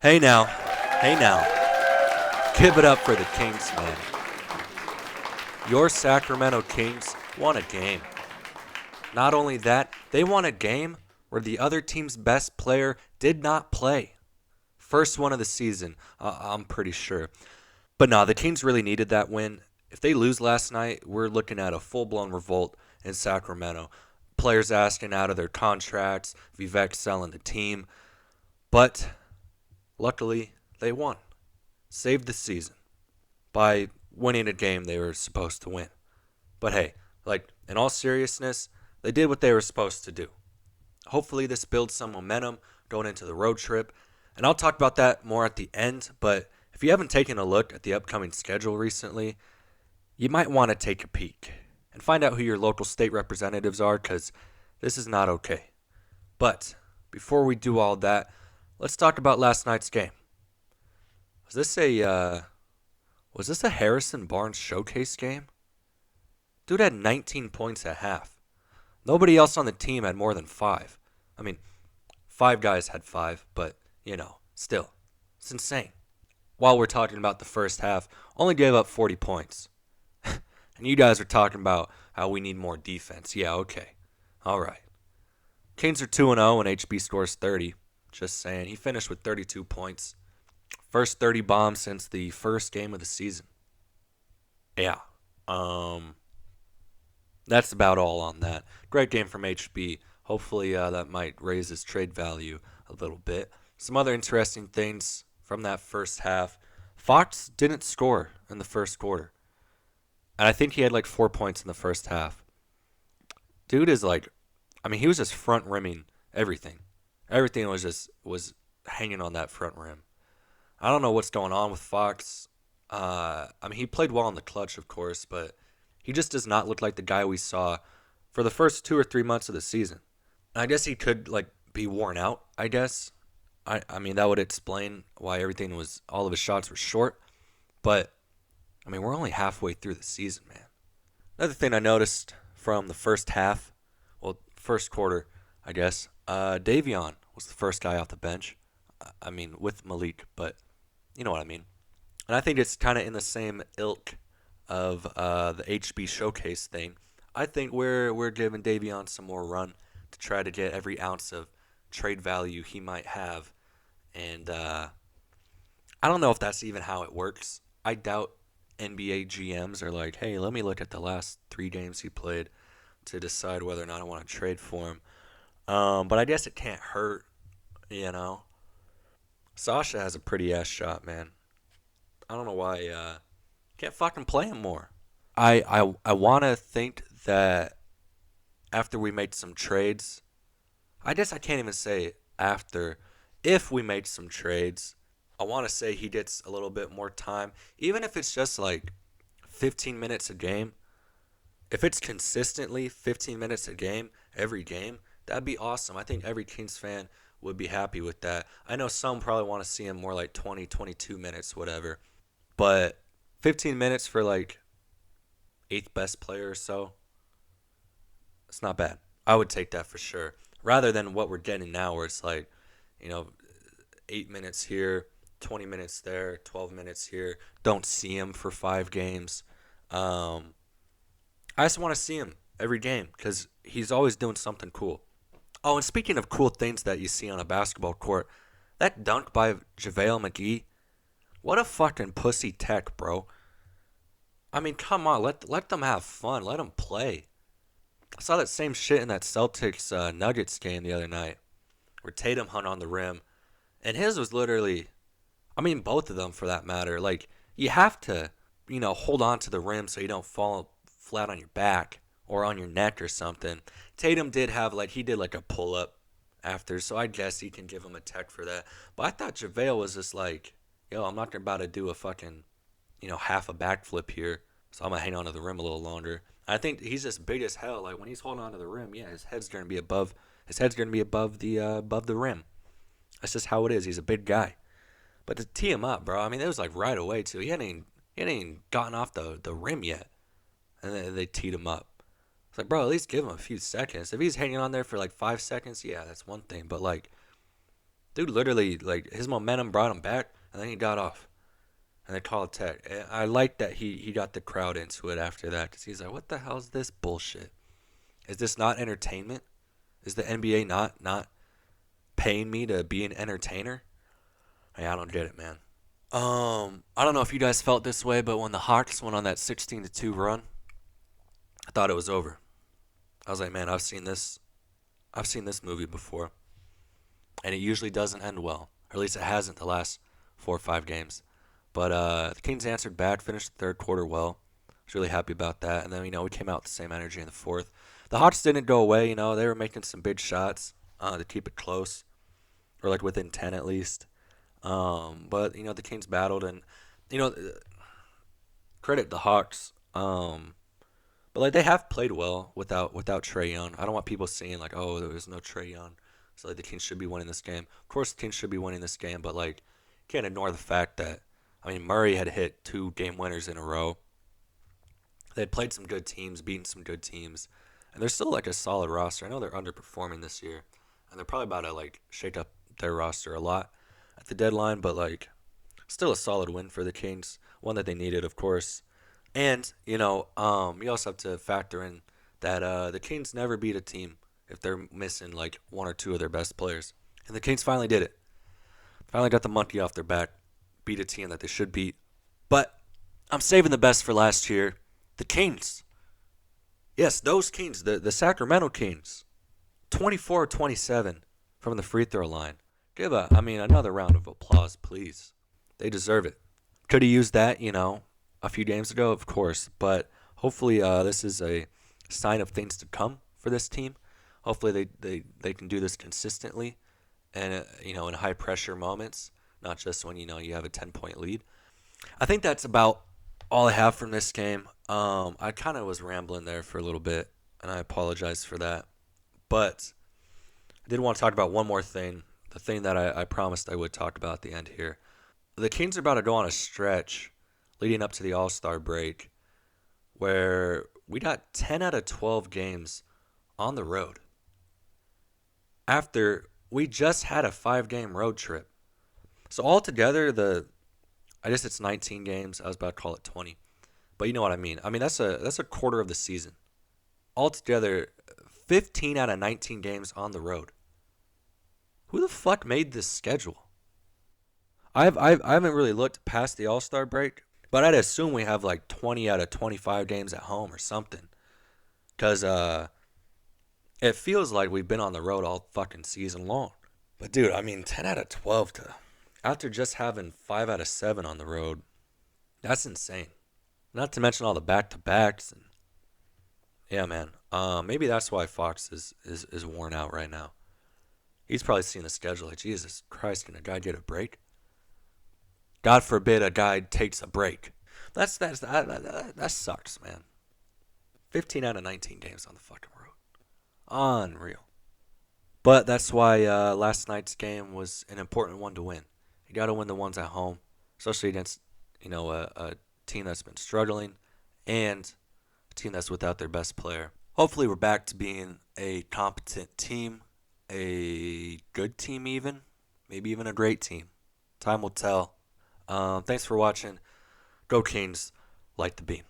Hey now, give it up for the Kings, man. Your Sacramento Kings won a game. Not only that, they won a game where the other team's best player did not play. First one of the season, I'm pretty sure. But no, the Kings really needed that win. If they lose last night, we're looking at a full-blown revolt in Sacramento. Players asking out of their contracts, Vivek selling the team. But luckily, they won. Saved the season by winning a game they were supposed to win. But hey, in all seriousness, they did what they were supposed to do. Hopefully this builds some momentum going into the road trip. And I'll talk about that more at the end, but if you haven't taken a look at the upcoming schedule recently, you might want to take a peek and find out who your local state representatives are, because this is not okay. But before we do all that, let's talk about last night's game. Was this a Harrison Barnes showcase game? Dude had 19 points at half. Nobody else on the team had more than 5. I mean, 5 guys had 5, but, still. It's insane. While we're talking about the first half, only gave up 40 points. And you guys are talking about how we need more defense. Yeah, okay. All right. Kings are 2-0 and HB scores 30. Just saying. He finished with 32 points. First 30 bombs since the first game of the season. Yeah. That's about all on that. Great game from HB. Hopefully that might raise his trade value a little bit. Some other interesting things from that first half. Fox didn't score in the first quarter. And I think he had 4 points in the first half. Dude is he was just front rimming everything. Everything was hanging on that front rim. I don't know what's going on with Fox. He played well in the clutch, of course, but he just does not look like the guy we saw for the first 2 or 3 months of the season. And I guess he could be worn out, I guess. That would explain why all of his shots were short. But, we're only halfway through the season, man. Another thing I noticed from the first half, first quarter, I guess, Davion was the first guy off the bench. With Malik, but you know what I mean. And I think it's kind of in the same ilk of the HB showcase thing. I think we're giving Davion some more run to try to get every ounce of trade value he might have. And I don't know if that's even how it works. I doubt NBA GMs are hey, let me look at the last 3 games he played to decide whether or not I want to trade for him. But I guess it can't hurt, Sasha has a pretty ass shot, man. I don't know why can't fucking play him more. I want to think that after we made some trades, I guess I can't even say after. If we make some trades, I want to say he gets a little bit more time, even if it's just 15 minutes a game. If it's consistently 15 minutes a game, every game, that'd be awesome. I think every Kings fan would be happy with that. I know some probably want to see him more 20, 22 minutes, whatever. But 15 minutes for 8th best player or so, it's not bad. I would take that for sure. Rather than what we're getting now where it's 8 minutes here, 20 minutes there, 12 minutes here. Don't see him for 5 games. I just want to see him every game because he's always doing something cool. Oh, and speaking of cool things that you see on a basketball court, that dunk by JaVale McGee, what a fucking pussy tech, bro. Come on, let them have fun. Let them play. I saw that same shit in that Celtics Nuggets game the other night where Tatum hung on the rim. And his was literally, both of them for that matter. You have to, hold on to the rim so you don't fall flat on your back or on your neck or something. Tatum did have, he did a pull-up after, so I guess he can give him a tech for that. But I thought JaVale was just I'm not about to do a fucking, half a backflip here, so I'm going to hang on to the rim a little longer. I think he's just big as hell. When he's holding on to the rim, yeah, his head's going to be above the rim. That's just how it is. He's a big guy. But to tee him up, bro, it was right away, too. He hadn't even gotten off the rim yet. And then they teed him up. It's bro, at least give him a few seconds. If he's hanging on there for 5 seconds, yeah, that's one thing. But Dude, literally, like his momentum brought him back, and then he got off, and they called tech. I like that he got the crowd into it after that because he's like, what the hell is this bullshit? Is this not entertainment? Is the NBA not paying me to be an entertainer? Hey, I don't get it, man. I don't know if you guys felt this way, but when the Hawks went on that 16-2 run, I thought it was over. I was like, man, I've seen this movie before, and it usually doesn't end well, or at least it hasn't the last 4 or 5 games. But the Kings answered back, finished the third quarter well. I was really happy about that. And then we came out with the same energy in the fourth. The Hawks didn't go away. They were making some big shots to keep it close, or like within 10 at least. But the Kings battled, and you know, credit the Hawks. But like they have played well without Trae Young. I don't want people saying like, oh, there was no Trae Young, so like the Kings should be winning this game. Of course, the Kings should be winning this game, but like can't ignore the fact that Murray had hit 2 game winners in a row. They had played some good teams, beaten some good teams, and they're still like a solid roster. I know they're underperforming this year, and they're probably about to like shake up their roster a lot at the deadline, but like still a solid win for the Kings, one that they needed, of course. And you also have to factor in that the Kings never beat a team if they're missing like one or two of their best players, and the Kings finally did it. Finally got the monkey off their back, beat a team that they should beat. But I'm saving the best for last year. The Kings. Yes, those Kings, the Sacramento Kings. 24-27 from the free throw line. Give another round of applause, please. They deserve it. Could have used that, a few games ago, of course, but hopefully this is a sign of things to come for this team. Hopefully they can do this consistently and in high pressure moments, not just when you have a 10-point lead. I think that's about all I have from this game. I kind of was rambling there for a little bit, and I apologize for that. But I did want to talk about one more thing, the thing that I promised I would talk about at the end here. The Kings are about to go on a stretch leading up to the All-Star break where we got 10 out of 12 games on the road after we just had a 5-game road trip. So altogether, I guess it's 19 games. I was about to call it 20. But you know what I mean. That's a quarter of the season. Altogether, 15 out of 19 games on the road. Who the fuck made this schedule? I haven't really looked past the All-Star break, but I'd assume we have like 20 out of 25 games at home or something. Because it feels like we've been on the road all fucking season long. But dude, 10 out of 12 after just having 5 out of 7 on the road, that's insane. Not to mention all the back-to-backs. And yeah, man. Maybe that's why Fox is worn out right now. He's probably seen the schedule like, Jesus Christ, can a guy get a break? God forbid a guy takes a break. That sucks, man. 15 out of 19 games on the fucking road. Unreal. But that's why last night's game was an important one to win. You got to win the ones at home, especially against a team that's been struggling and a team that's without their best player. Hopefully we're back to being a competent team, a good team even, maybe even a great team. Time will tell. Thanks for watching. Go Kings, light the beam.